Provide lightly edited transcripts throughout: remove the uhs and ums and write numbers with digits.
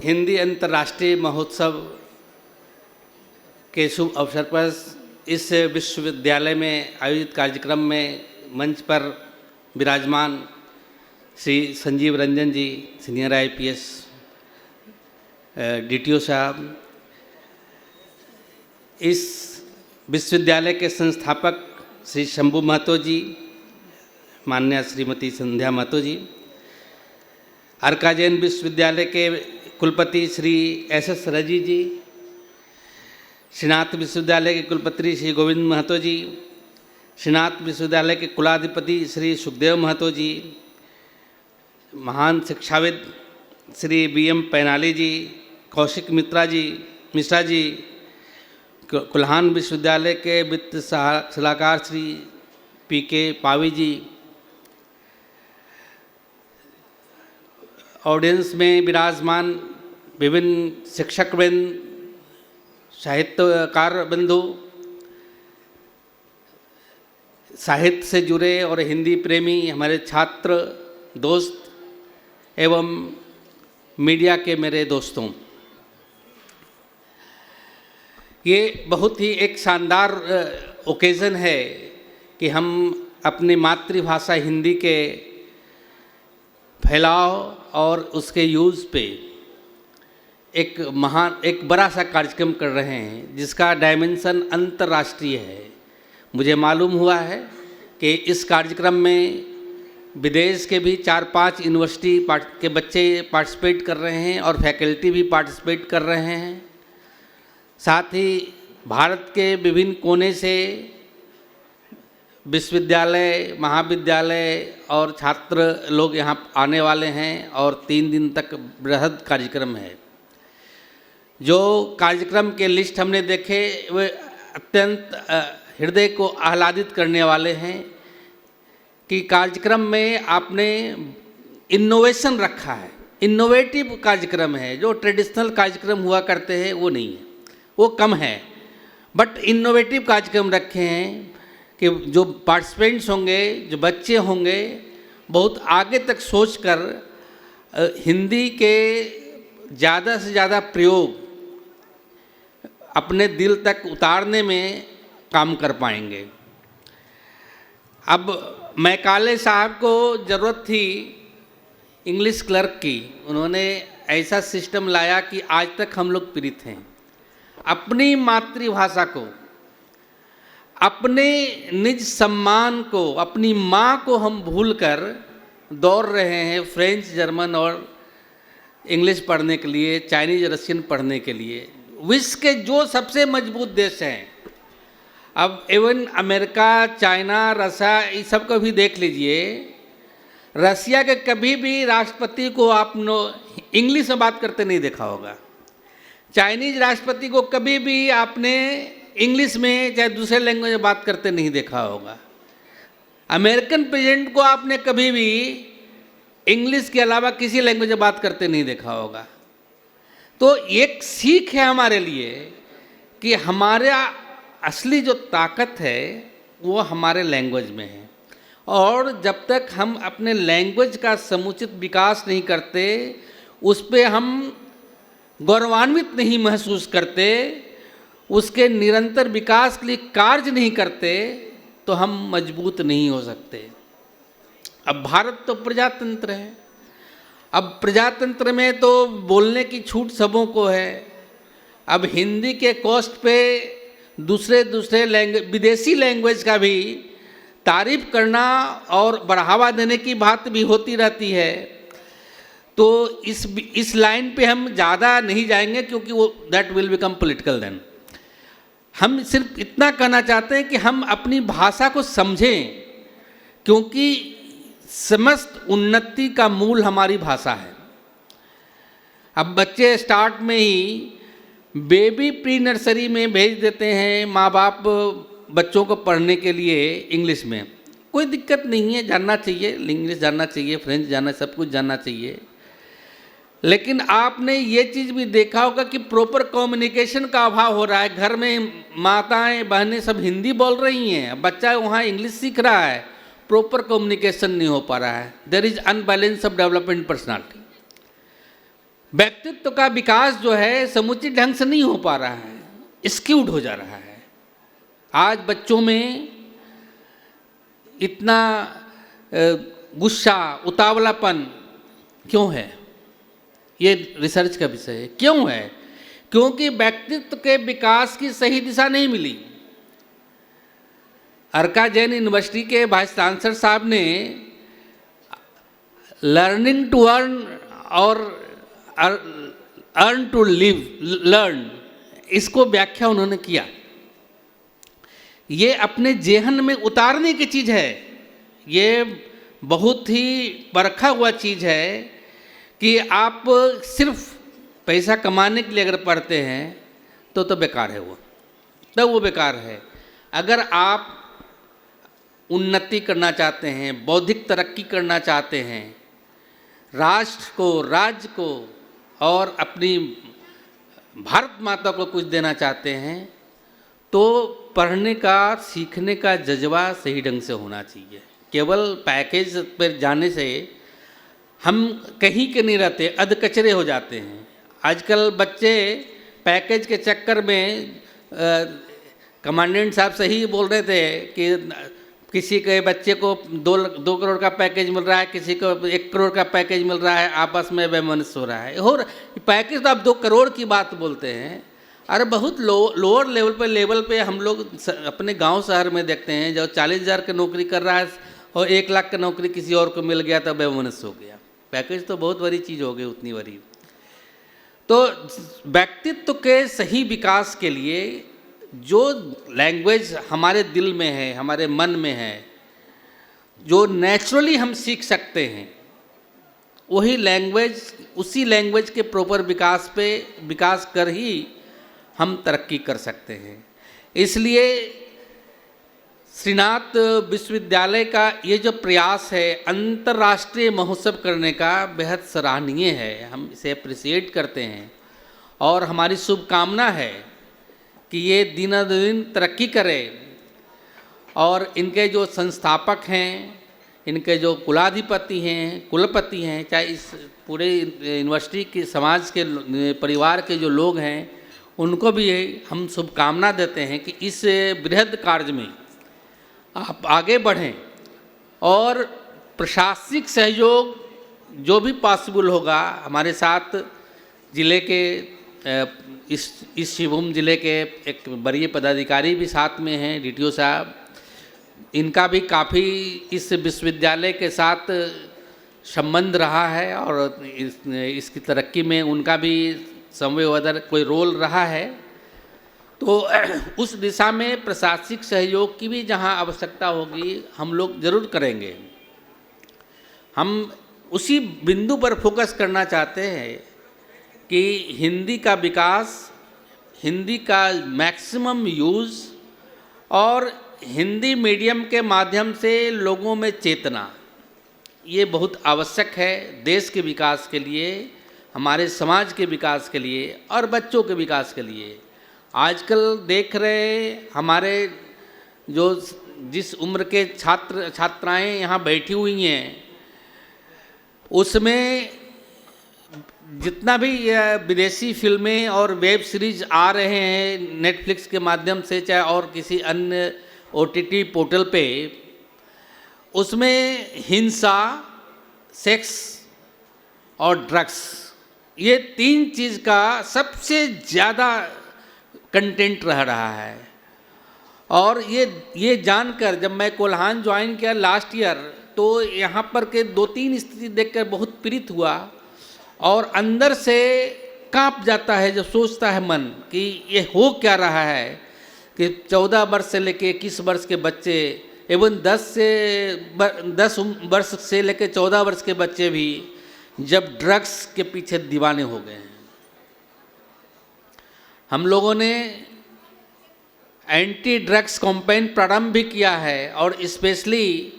हिंदी अंतर्राष्ट्रीय महोत्सव के शुभ अवसर पर इस विश्वविद्यालय में आयोजित कार्यक्रम में मंच पर विराजमान श्री संजीव रंजन जी, सीनियर IPS DTO साहब, इस विश्वविद्यालय के संस्थापक श्री शंभू महतो जी, माननीय श्रीमती संध्या महतो जी, अर्का जैन विश्वविद्यालय के कुलपति श्री SS रजी जी, श्रीनाथ विश्वविद्यालय के कुलपति श्री गोविंद महतो जी, श्रीनाथ विश्वविद्यालय के कुलाधिपति श्री सुखदेव महतो जी, महान शिक्षाविद श्री BM पैनाली जी, कौशिक मिश्रा जी, कुल्हान विश्वविद्यालय के वित्त सलाहकार श्री PK पावी जी, ऑडियंस में विराजमान विभिन्न शिक्षकवृंद, साहित्यकार बंधु, साहित्य से जुड़े और हिंदी प्रेमी हमारे छात्र दोस्त एवं मीडिया के मेरे दोस्तों, ये बहुत ही एक शानदार ओकेज़न है कि हम अपनी मातृभाषा हिंदी के फैलाव और उसके यूज़ पे एक बड़ा सा कार्यक्रम कर रहे हैं जिसका डायमेंशन अंतर्राष्ट्रीय है। मुझे मालूम हुआ है कि इस कार्यक्रम में विदेश के भी 4-5 यूनिवर्सिटी के बच्चे पार्टिसिपेट कर रहे हैं और फैकल्टी भी पार्टिसिपेट कर रहे हैं। साथ ही भारत के विभिन्न कोने से विश्वविद्यालय, महाविद्यालय और छात्र लोग यहाँ आने वाले हैं और 3 दिन तक बृहद कार्यक्रम है। जो कार्यक्रम के लिस्ट हमने देखे वे अत्यंत हृदय को आह्लादित करने वाले हैं कि कार्यक्रम में आपने इनोवेशन रखा है, इनोवेटिव कार्यक्रम है। जो ट्रेडिशनल कार्यक्रम हुआ करते हैं वो नहीं है, वो कम है, बट इनोवेटिव कार्यक्रम रखे हैं कि जो पार्टिसिपेंट्स होंगे, जो बच्चे होंगे, बहुत आगे तक सोचकर हिंदी के ज़्यादा से ज़्यादा प्रयोग अपने दिल तक उतारने में काम कर पाएंगे। अब मैकाले साहब को ज़रूरत थी इंग्लिश क्लर्क की, उन्होंने ऐसा सिस्टम लाया कि आज तक हम लोग पीड़ित हैं। अपनी मातृभाषा को, अपने निज सम्मान को, अपनी माँ को हम भूलकर दौड़ रहे हैं फ्रेंच, जर्मन और इंग्लिश पढ़ने के लिए, चाइनीज, रशियन पढ़ने के लिए। विश्व के जो सबसे मजबूत देश हैं, अब इवन अमेरिका, चाइना, रशिया, इस सब को भी देख लीजिए। रशिया के कभी भी राष्ट्रपति को आपने इंग्लिश में बात करते नहीं देखा होगा। चाइनीज राष्ट्रपति को कभी भी आपने इंग्लिश में चाहे दूसरे लैंग्वेज में बात करते नहीं देखा होगा। अमेरिकन प्रेसिडेंट को आपने कभी भी इंग्लिश के अलावा किसी लैंग्वेज में बात करते नहीं देखा होगा। तो एक सीख है हमारे लिए कि हमारा असली जो ताकत है वो हमारे लैंग्वेज में है, और जब तक हम अपने लैंग्वेज का समुचित विकास नहीं करते, उस पर हम गौरवान्वित नहीं महसूस करते, उसके निरंतर विकास के लिए कार्य नहीं करते, तो हम मजबूत नहीं हो सकते। अब भारत तो प्रजातंत्र है। अब प्रजातंत्र में तो बोलने की छूट सबों को है। अब हिंदी के कॉस्ट पे दूसरे विदेशी लैंग्वेज का भी तारीफ करना और बढ़ावा देने की बात भी होती रहती है। तो इस लाइन पे हम ज़्यादा नहीं जाएंगे क्योंकि वो that will become political then. हम सिर्फ इतना कहना चाहते हैं कि हम अपनी भाषा को समझें, क्योंकि समस्त उन्नति का मूल हमारी भाषा है। अब बच्चे स्टार्ट में ही बेबी प्री नर्सरी में भेज देते हैं माँ बाप बच्चों को पढ़ने के लिए इंग्लिश में। कोई दिक्कत नहीं है, जानना चाहिए, इंग्लिश जानना चाहिए, फ्रेंच जानना, सब कुछ जानना चाहिए। लेकिन आपने ये चीज़ भी देखा होगा कि प्रॉपर कम्युनिकेशन का अभाव हो रहा है। घर में माताएं बहनें सब हिंदी बोल रही हैं, बच्चा वहाँ इंग्लिश सीख रहा है, प्रॉपर कम्युनिकेशन नहीं हो पा रहा है। There is unbalance of development personality. व्यक्तित्व का विकास जो है समुचित ढंग से नहीं हो पा रहा है, स्क्यूड हो जा रहा है। आज बच्चों में इतना गुस्सा, उतावलापन क्यों है? ये रिसर्च का विषय है। क्यों है? क्योंकि व्यक्तित्व के विकास की सही दिशा नहीं मिली। अर्का जैन यूनिवर्सिटी के वाइस चांसलर साहब ने लर्निंग टू अर्न और अर्न टू लर्न, इसको व्याख्या उन्होंने किया। ये अपने जेहन में उतारने की चीज़ है। ये बहुत ही परखा हुआ चीज़ है कि आप सिर्फ पैसा कमाने के लिए अगर पढ़ते हैं तो बेकार है वो, तब वो बेकार है। अगर आप उन्नति करना चाहते हैं, बौद्धिक तरक्की करना चाहते हैं, राष्ट्र को, राज्य को और अपनी भारत माता को कुछ देना चाहते हैं, तो पढ़ने का, सीखने का जज्बा सही ढंग से होना चाहिए। केवल पैकेज पर जाने से हम कहीं के नहीं रहते, अधकचरे हो जाते हैं। आजकल बच्चे पैकेज के चक्कर में, कमांडेंट साहब सही बोल रहे थे कि किसी के बच्चे को 2 करोड़ का पैकेज मिल रहा है, किसी को 1 करोड़ का पैकेज मिल रहा है, आपस में वैमनस्य हो रहा है। और पैकेज तो आप 2 करोड़ की बात बोलते हैं। अरे बहुत लोअर लेवल पे हम लोग अपने गांव शहर में देखते हैं, जो 40,000 की नौकरी कर रहा है और 1 लाख की नौकरी किसी और को मिल गया तो वैमनस्य हो गया। पैकेज तो बहुत बड़ी चीज़ हो गई, उतनी बड़ी। तो व्यक्तित्व के सही विकास के लिए जो लैंग्वेज हमारे दिल में है, हमारे मन में है, जो नेचुरली हम सीख सकते हैं, वही लैंग्वेज, उसी लैंग्वेज के प्रॉपर विकास कर ही हम तरक्की कर सकते हैं। इसलिए श्रीनाथ विश्वविद्यालय का ये जो प्रयास है अंतर्राष्ट्रीय महोत्सव करने का, बेहद सराहनीय है। हम इसे अप्रिशिएट करते हैं और हमारी शुभकामना है कि ये दिन तरक्की करे। और इनके जो संस्थापक हैं, इनके जो कुलाधिपति हैं, कुलपति हैं, चाहे इस पूरे यूनिवर्सिटी के समाज के परिवार के जो लोग हैं, उनको भी हम शुभकामना देते हैं कि इस बृहद कार्य में आप आगे बढ़ें और प्रशासनिक सहयोग जो भी पॉसिबल होगा हमारे साथ। ज़िले के इस शिवभूम ज़िले के एक वरीय पदाधिकारी भी साथ में हैं, DTO साहब। इनका भी काफ़ी इस विश्वविद्यालय के साथ संबंध रहा है और इसकी तरक्की में उनका भी समवेदर कोई रोल रहा है। तो उस दिशा में प्रशासनिक सहयोग की भी जहां आवश्यकता होगी हम लोग ज़रूर करेंगे। हम उसी बिंदु पर फोकस करना चाहते हैं कि हिंदी का विकास, हिंदी का मैक्सिमम यूज़ और हिंदी मीडियम के माध्यम से लोगों में चेतना, ये बहुत आवश्यक है देश के विकास के लिए, हमारे समाज के विकास के लिए और बच्चों के विकास के लिए। आजकल देख रहे हमारे जो जिस उम्र के छात्राएं यहाँ बैठी हुई हैं, उसमें जितना भी विदेशी फिल्में और वेब सीरीज आ रहे हैं नेटफ्लिक्स के माध्यम से, चाहे और किसी अन्य OTT पोर्टल पे, उसमें हिंसा, सेक्स और ड्रग्स, ये 3 चीज़ का सबसे ज़्यादा कंटेंट रह रहा है। और ये जानकर जब मैं कोल्हान ज्वाइन किया लास्ट ईयर, तो यहाँ पर के 2-3 स्थिति देखकर बहुत पीड़ित हुआ और अंदर से कांप जाता है जब सोचता है मन कि ये हो क्या रहा है कि 14 वर्ष से लेके 21 वर्ष के बच्चे, एवं 10 वर्ष से लेके 14 वर्ष के बच्चे भी जब ड्रग्स के पीछे दीवाने हो गए हैं। हम लोगों ने एंटी ड्रग्स कैंपेन प्रारंभ भी किया है और स्पेशली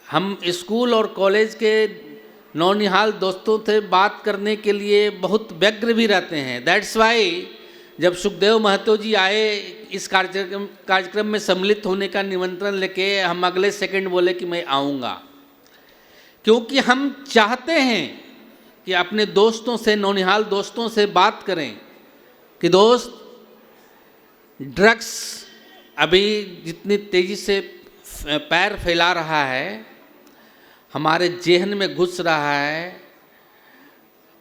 हम स्कूल और कॉलेज के नौनिहाल दोस्तों से बात करने के लिए बहुत व्यग्र भी रहते हैं। दैट्स वाई जब सुखदेव महतो जी आए इस कार्यक्रम में सम्मिलित होने का निमंत्रण लेके, हम अगले सेकंड बोले कि मैं आऊँगा, क्योंकि हम चाहते हैं कि अपने दोस्तों से, नौनिहाल दोस्तों से बात करें कि दोस्त, ड्रग्स अभी जितनी तेज़ी से पैर फैला रहा है, हमारे जेहन में घुस रहा है,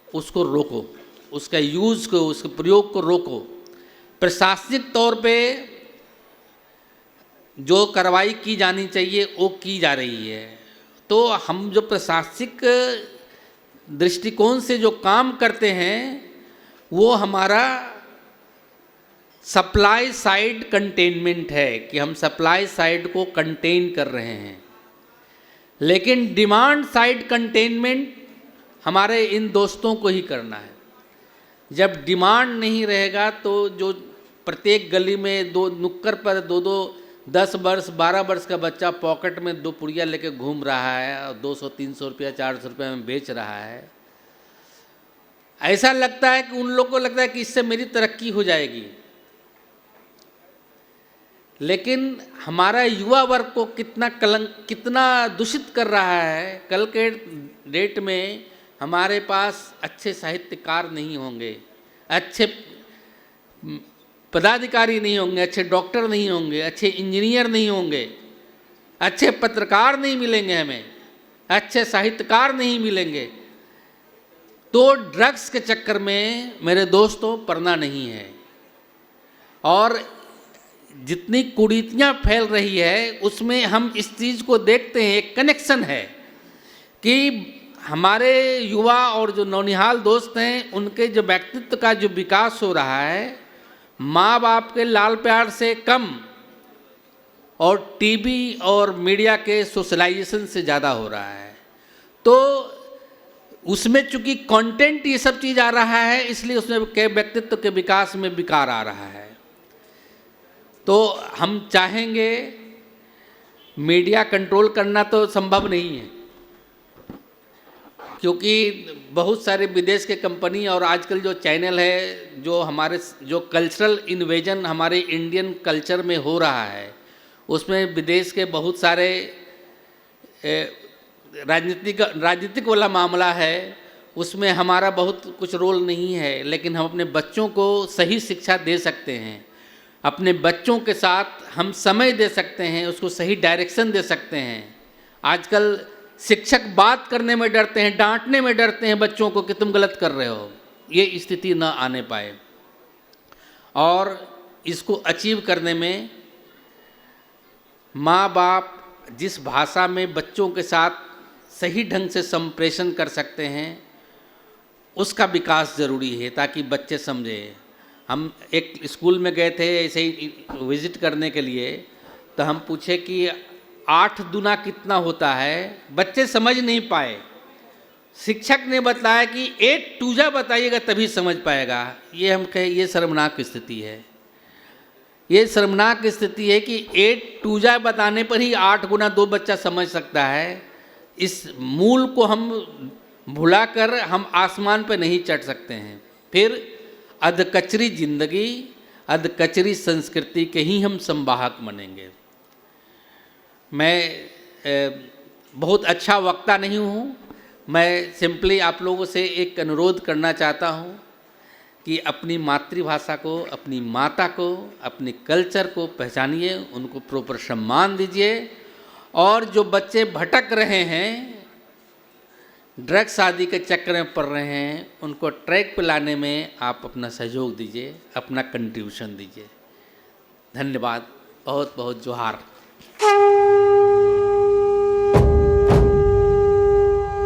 उसको रोको, उसका यूज़ को, उसके प्रयोग को रोको। प्रशासनिक तौर पे जो कार्रवाई की जानी चाहिए वो की जा रही है। तो हम जो प्रशासनिक दृष्टिकोण से जो काम करते हैं वो हमारा सप्लाई साइड कंटेनमेंट है कि हम सप्लाई साइड को कंटेन कर रहे हैं, लेकिन डिमांड साइड कंटेनमेंट हमारे इन दोस्तों को ही करना है। जब डिमांड नहीं रहेगा तो जो प्रत्येक गली में दो नुक्कड़ पर दो 10 वर्ष 12 वर्ष का बच्चा पॉकेट में 2 पुड़िया लेके घूम रहा है और 200-300 रुपया 400 रुपया में बेच रहा है, ऐसा लगता है कि उन लोगों को लगता है कि इससे मेरी तरक्की हो जाएगी। लेकिन हमारा युवा वर्ग को कितना दूषित कर रहा है। कल के डेट में हमारे पास अच्छे साहित्यकार नहीं होंगे, अच्छे पदाधिकारी नहीं होंगे, अच्छे डॉक्टर नहीं होंगे, अच्छे इंजीनियर नहीं होंगे, अच्छे पत्रकार नहीं मिलेंगे, हमें अच्छे साहित्यकार नहीं मिलेंगे। तो ड्रग्स के चक्कर में मेरे दोस्तों पड़ना नहीं है। और जितनी कुरीतियाँ फैल रही है उसमें हम इस चीज़ को देखते हैं, एक कनेक्शन है कि हमारे युवा और जो नौनिहाल दोस्त हैं उनके जो व्यक्तित्व का जो विकास हो रहा है, माँ बाप के लाल प्यार से कम और टीवी और मीडिया के सोशलाइजेशन से ज़्यादा हो रहा है। तो उसमें चूंकि कंटेंट ये सब चीज़ आ रहा है, इसलिए उसमें के व्यक्तित्व के विकास में विकार आ रहा है। तो हम चाहेंगे, मीडिया कंट्रोल करना तो संभव नहीं है, क्योंकि बहुत सारे विदेश के कंपनी और आजकल जो चैनल है, जो हमारे जो कल्चरल इन्वेजन हमारे इंडियन कल्चर में हो रहा है, उसमें विदेश के बहुत सारे राजनीतिक वाला मामला है, उसमें हमारा बहुत कुछ रोल नहीं है। लेकिन हम अपने बच्चों को सही शिक्षा दे सकते हैं, अपने बच्चों के साथ हम समय दे सकते हैं, उसको सही डायरेक्शन दे सकते हैं। आजकल शिक्षक बात करने में डरते हैं, डांटने में डरते हैं बच्चों को कि तुम गलत कर रहे हो। ये स्थिति न आने पाए, और इसको अचीव करने में माँ बाप जिस भाषा में बच्चों के साथ सही ढंग से संप्रेषण कर सकते हैं उसका विकास ज़रूरी है, ताकि बच्चे समझें। हम एक स्कूल में गए थे ऐसे ही विज़िट करने के लिए, तो हम पूछे कि 8 दूना कितना होता है, बच्चे समझ नहीं पाए। शिक्षक ने बताया कि 8 टूजा बताइएगा तभी समझ पाएगा। ये हम कहे, ये शर्मनाक स्थिति है। ये शर्मनाक स्थिति है कि 8 टूजा बताने पर ही 8 गुना 2 बच्चा समझ सकता है। इस मूल को हम भुलाकर हम आसमान पर नहीं चढ़ सकते हैं। फिर अधकचरी जिंदगी, अधकचरी संस्कृति के ही हम संवाहक बनेंगे। मैं बहुत अच्छा वक्ता नहीं हूँ, मैं सिंपली आप लोगों से एक अनुरोध करना चाहता हूँ कि अपनी मातृभाषा को, अपनी माता को, अपने कल्चर को पहचानिए, उनको प्रॉपर सम्मान दीजिए। और जो बच्चे भटक रहे हैं, ड्रग्स आदि के चक्कर में पड़ रहे हैं, उनको ट्रैक पे लाने में आप अपना सहयोग दीजिए, अपना कंट्रीब्यूशन दीजिए। धन्यवाद, बहुत बहुत जोहार।